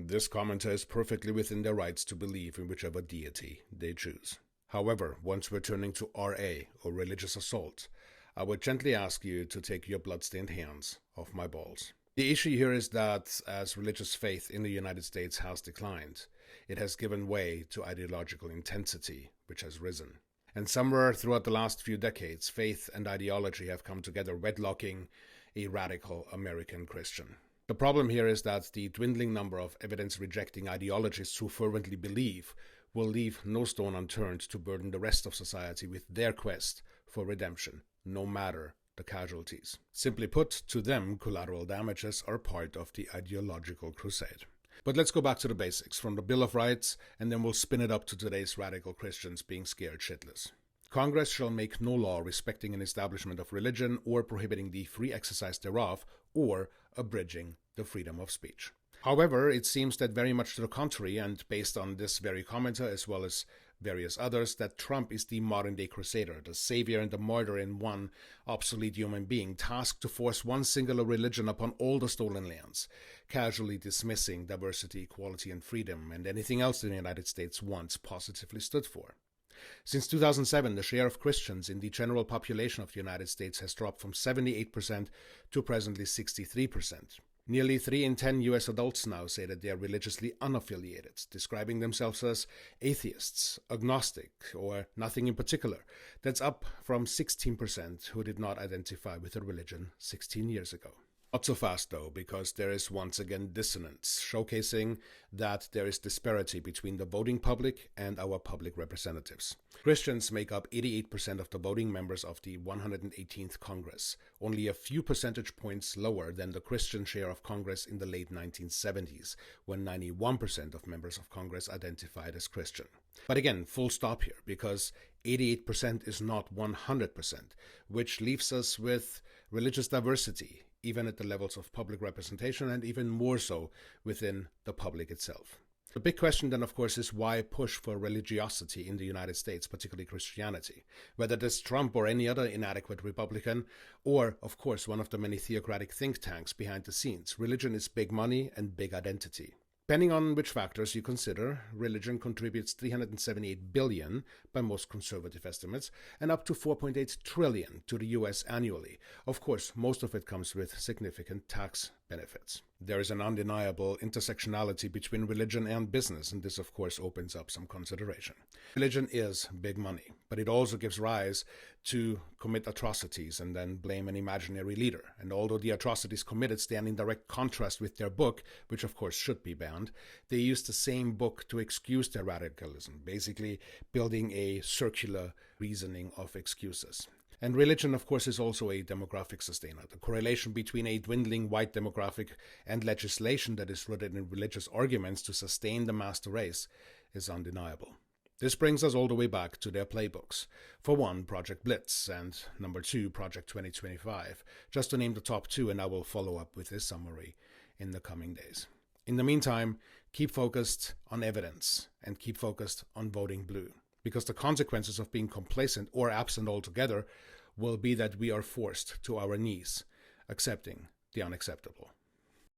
This commenter is perfectly within their rights to believe in whichever deity they choose. However, once returning to RA, or religious assault, I would gently ask you to take your bloodstained hands off my balls. The issue here is that as religious faith in the United States has declined, it has given way to ideological intensity, which has risen. And somewhere throughout the last few decades, faith and ideology have come together, wedlocking a radical American Christian. The problem here is that the dwindling number of evidence-rejecting ideologists who fervently believe will leave no stone unturned to burden the rest of society with their quest for redemption, no matter the casualties. Simply put, to them, collateral damages are part of the ideological crusade. But let's go back to the basics, from the Bill of Rights, and then we'll spin it up to today's radical Christians being scared shitless. Congress shall make no law respecting an establishment of religion or prohibiting the free exercise thereof or abridging the freedom of speech. However, it seems that very much to the contrary, and based on this very commenter as well as various others, that Trump is the modern-day crusader, the savior and the martyr in one obsolete human being, tasked to force one singular religion upon all the stolen lands, casually dismissing diversity, equality, and freedom, and anything else the United States once positively stood for. Since 2007, the share of Christians in the general population of the United States has dropped from 78% to presently 63%. Nearly 3 in 10 US adults now say that they are religiously unaffiliated, describing themselves as atheists, agnostic, or nothing in particular. That's up from 16% who did not identify with a religion 16 years ago. Not so fast though, because there is once again dissonance, showcasing that there is disparity between the voting public and our public representatives. Christians make up 88% of the voting members of the 118th Congress, only a few percentage points lower than the Christian share of Congress in the late 1970s, when 91% of members of Congress identified as Christian. But again, full stop here, because 88% is not 100%, which leaves us with religious diversity, even at the levels of public representation, and even more so within the public itself. The big question then, of course, is why push for religiosity in the United States, particularly Christianity? Whether this Trump or any other inadequate Republican, or, of course, one of the many theocratic think tanks behind the scenes, religion is big money and big identity. Depending on which factors you consider, religion contributes $378 billion by most conservative estimates, and up to $4.8 trillion to the US annually. Of course, most of it comes with significant tax benefits. There is an undeniable intersectionality between religion and business, and this of course opens up some consideration. Religion is big money, but it also gives rise to commit atrocities and then blame an imaginary leader. And although the atrocities committed stand in direct contrast with their book, which of course should be banned, they use the same book to excuse their radicalism, basically building a circular reasoning of excuses. And religion, of course, is also a demographic sustainer. The correlation between a dwindling white demographic and legislation that is rooted in religious arguments to sustain the master race is undeniable. This brings us all the way back to their playbooks. For one, Project Blitz, and number 2, Project 2025, just to name the top 2, and I will follow up with this summary in the coming days. In the meantime, keep focused on evidence and keep focused on voting blue, because the consequences of being complacent or absent altogether will be that we are forced to our knees, accepting the unacceptable.